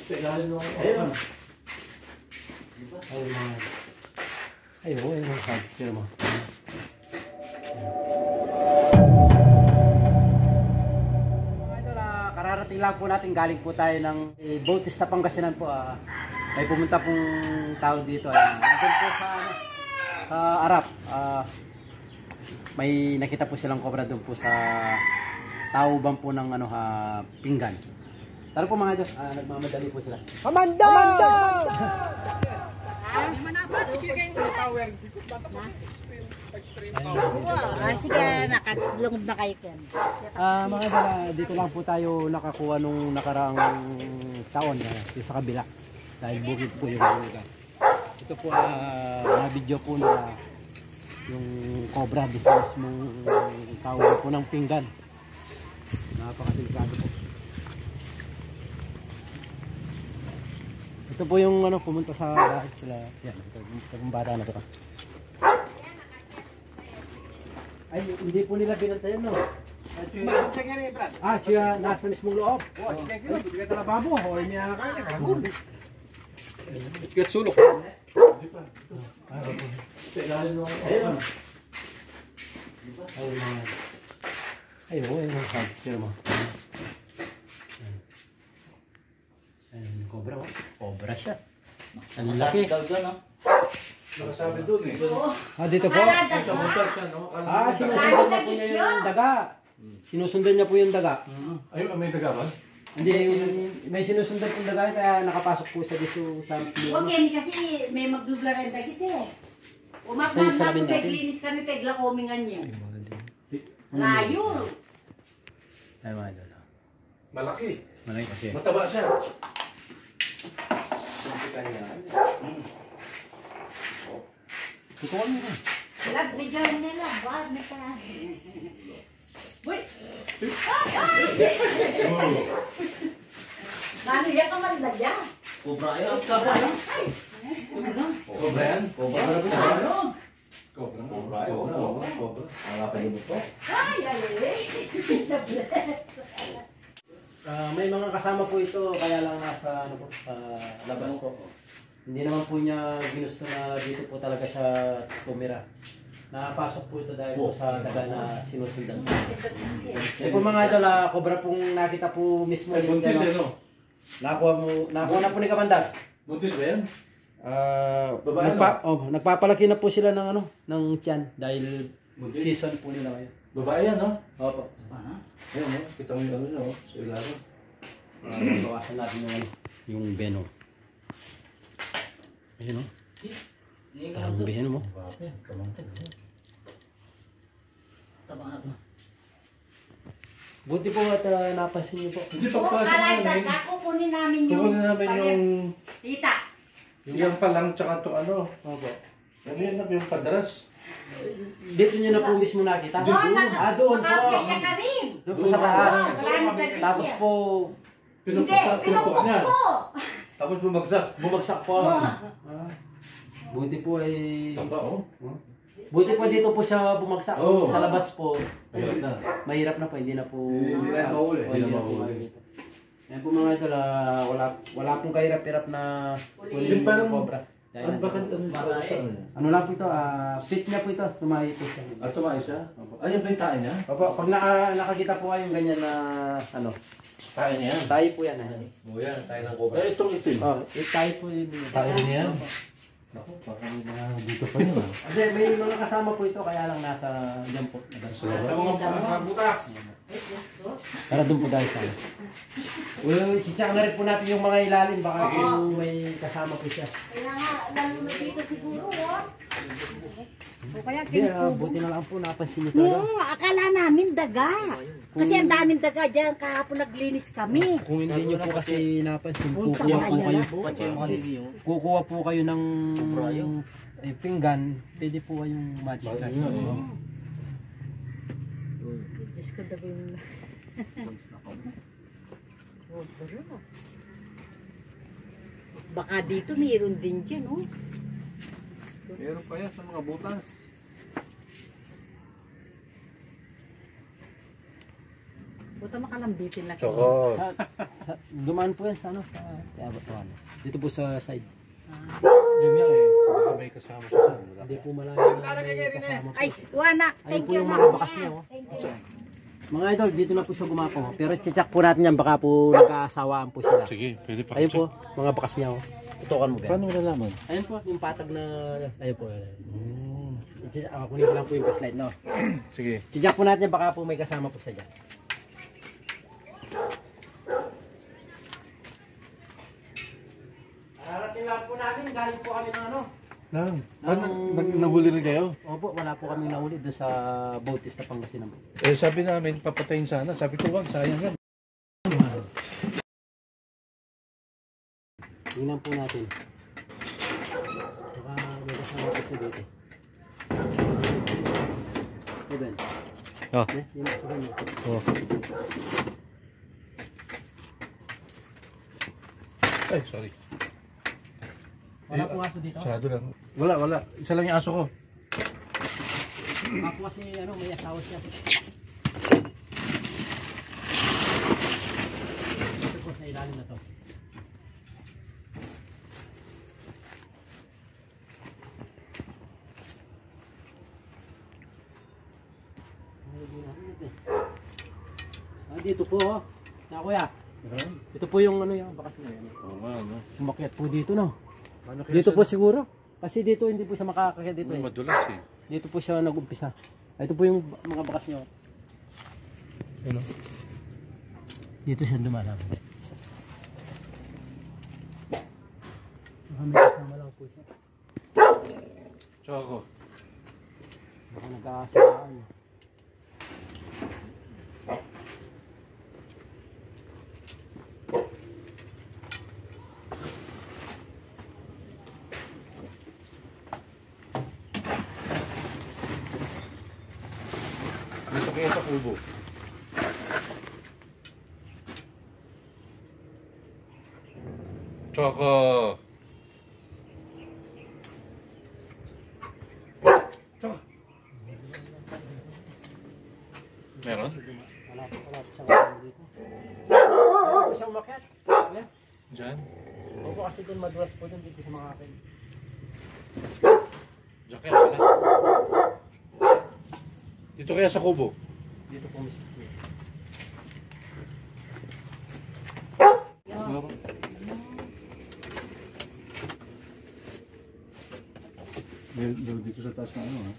Ayun. Ayun. Tira mo. Kararating lang po natin, galing po tayo ng Bautista, Pangasinan po. May pumunta pong tao dito. Nandun po sa Arap. May nakita po silang cobra doon po sa tauban po ng pinggan. Tara po mga Diyos, nagmamadali po sila. Amanda! Sige, nakalungod na kayo yan. Mga dala, dito lang po tayo nakakuha nung nakaraang taon sa kabila. Dahil bukid po yung lugar. Ito po, na-video po na yung cobra business mong tawag po ng pinggan. Napakadelikado po. Ito po yung pumunta sa bahay sila. Yan, itong bata na ito. Ay, hindi po nila binantayan, no? Siya nasa mismong loob. Hindi ka talababo. O, niya kaya. Ikat sulok. Ayun. Ayun. Tira mo. Ayun, cobra mo. Cobra siya. Ang laki. Nakasabi doon eh. Dito po? Sa motor siya, no? Sinusundan niya po niya yung daga. Sinusundan niya po yung daga. Ayun, may daga ba? Hindi, may sinusundan pong daga kaya nakapasok po sa dito sa Okay, kasi may magluglaran na kasi. Umakman na kung peglinis kami, pegla komingan niya. Layo. Ay, mga idol. Malaki. Malaki kasi. Mataba siya. Tutukan mo na. Lag, bigyan nila. Wag na ka. Uy! Mano yan ka man dyan? Cobra yan. Cobra yan. Cobra yan? Cobra yan. Cobra. Wala pa yung ito. Ay, May mga kasama po ito kaya lang nasa sa labas po. Hindi naman po niya ginusto na dito po talaga sa tumira. Napasok po ito dahil po sa daga na sinusundan. Kasi po mga idol, cobra pong nakita po mismo. Ay, buntis eh, no? Nakuha na po ni Kamandag. Buntis ba yan? Babae nagpapalaki na po sila ng ng tiyan dahil season po nila ngayon. Babae yan, no? Opo. Ayun, no? Kita mo yung niya, no? Sa ilalim. Bawasan natin yung venom. Ayun, no? Tambihin mo. Buti po at napansin niyo po. Hindi pagpasok na yan eh. Kukunin namin yung... Kukunin namin yung... Tita. Yung palang tsaka ito ano. Ano yan na yung padras. Dito niyo na po mismo nakita? Doon po. Makapasya ka rin. Doon po sa taas. Tapos po... Pinupok niya. Tapos bumagsak. Bumagsak po. Buti po ay... Tamba, oh. Buti po dito po siya bumagsak. Oo. Sa labas po. Mahirap na. Mahirap na po. Hindi na po... Hindi na mahuli. Hindi na mahuli. Yan po mga ito, wala pong kahirap-hirap na Yung parang... cobra. Ano ba Ano lang po ito, fit niya po ito, tumayo po siya. tumayo siya? Ay, yung pintain niya? Opo, pag nakakita po kayong ganyan na Tain niya yan? tayo po yan. O yan, tayo ng cobra. Eh, itong itim. Tayo po yun. Tayo niya yan? Ako, baka may mga dito pa yun. Hindi, may mga kasama po ito, kaya lang nasa dyan po. Sa mga butas. Tara doon po tayo tayo. Well, chichak na rin po natin yung mga ilalim, baka yung may kasama po siya. Kaya nga, lalo na dito siguro, o kaya Buti na lang po, napansin niyo talaga. yung akala namin daga. Kasi ang daming daga dyan, kahapon naglinis kami. Kung hindi niyo po kasi napansin, kukuha po kayo ng pinggan, pwede po kayong magic rush. Diyos ko daw yung... Baka dito mayroon din dyan, oh. Meron pa yan sa mga butas. Buti Basta makalambitin lang. Choco. Dumaan po yan sa ano, sa Abatuan. Dito po sa side. Yun nga eh. Baka may kasama siya. Hindi po malayo na may kasama po. Ay, Wana, Ayun thank po you yung na. mga bakas niya. Oh. Thank you. Mga idol, dito na po siya gumapo. Pero check po natin yan, baka po nagkasawaan po sila. Sige, pwede pa. Ayun po, mga bakas niya. Oh. Tutukan mo ba? Paano mo nalaman? Ayun po, yung patag na, ayun po. Kunin ko lang po yung flashlight, no? Sige. Check po natin yan, baka po may kasama po siya dyan. Arating lang po namin, galing po kami ng ano. Nahuli rin kayo? Opo, wala po kami nahuli doon sa Bautista, Pangasinan. Eh sabi namin, papatayin sana. Sabi ko, wag, sayang yan. Tingnan po natin. Baka may kasama po siya dito. Ben. Oh. Yung sa kanya. Oh. Ay, sorry. Wala po aso dito. Sarado lang. Wala. Isa lang yung aso ko. Baka po kasi ano, may asawa siya. Ito po sa ilalim na to. Dito po, oh. Na kuya. Ito po yung ano yung bakas niya. Oo nga, no? Umakyat po dito, no? Paano kaya Dito siya- po siguro. Kasi dito hindi po siya makakakit dito eh. Madulas eh. Dito po siya nag-umpisa. Ito po yung mga bakas niya. Ano? Dito siya dumalang. Baka may kasama lang po siya. Choco. Baka nag-aasawaan. Dito kaya sa kubo. Choco. Choco. Meron? Wala po siyang kasama dito. Wala po siyang umakyat. Ayan. Diyan? Opo kasi doon madulas po doon dito sa mga akin. Diyan kaya wala. Dito kaya sa kubo. Dito po mismo. Meron. Meron dito sa taas na ano ha?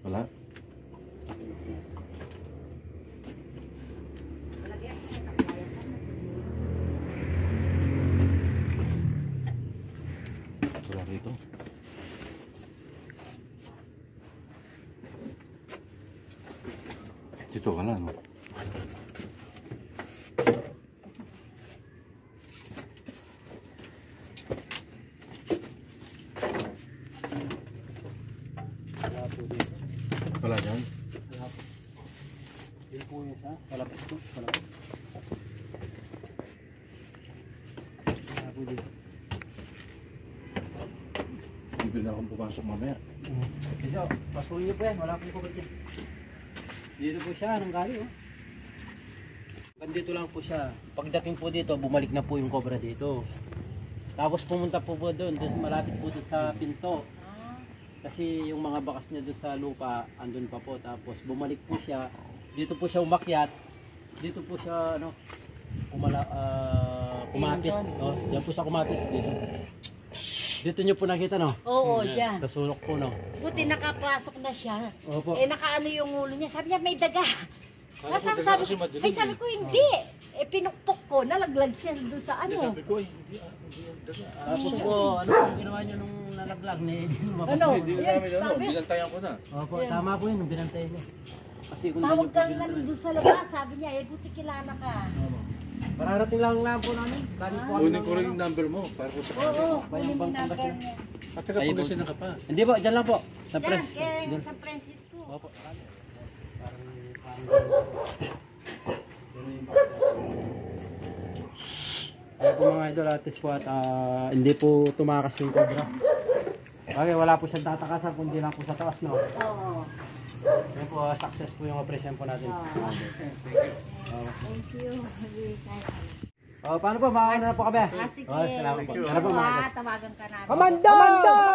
Wala? Wala rito. Dito wala no? Wala po dito. Wala dyan? Wala po. Dito po yun sa palapis po. Palapis. Wala po dito. Bibili na akong pumasok mamaya. Kasi oh, pasuhin niyo po yan. Wala pong kubit yan. Dito po siya. Anong gali oh. Dito lang po siya. Pagdating po dito, bumalik na po yung cobra dito. Tapos pumunta po doon malapit po doon sa pinto. Kasi yung mga bakas niya doon sa lupa, andun pa po. Tapos bumalik po siya. Dito po siya umakyat. Dito po siya ano, kumapit. No? Diyan po siya kumapit. Dito niyo po nakita no? Oo, dyan. Kasulok po no. Buti nakapasok na siya. Opo. Eh, nakaano yung ulo niya. Sabi niya, may daga. Sabi Sabi ko, ko, ay sabi ko, hindi. Eh, pinukpok ko. Nalaglag siya doon sa ano. Sabi ko, hindi ang daga. Tapos po, ano po ginawa niyo nung nalaglag ni Ano? Hindi Yan, namin ano, sabi. binantayan ko na. Opo, tama po yun, nung binantay niyo. Kasi kung Tawag hindi kang niyo po ano binantay. doon sa labas. Sabi niya, eh, buti kilala ka. Opo. Pararating lang po namin. Galing po kami Kunin ng ko rin ano. yung number mo para ko sa Oo, kanila. kunin mo Bayang yung number Pangasinan. niya. At taga Ayun po. Pangasinan ka pa. Hindi po, dyan lang po. Sa press. Yan, kaya Dyan. San Francisco. Opo. Parang Ayun po mga idol, atis po at hindi po tumakas yung cobra. Okay, wala po siyang tatakasan kundi lang po sa taas, no? Oo. Yan po, success po yung operation po natin. Oo. Oh. Thank you. Oh, paano po? Mauna na po kami. Ah, sige. Oh, salamat po. Thank you. Salamat po, mga Tawagan ka namin. Komando!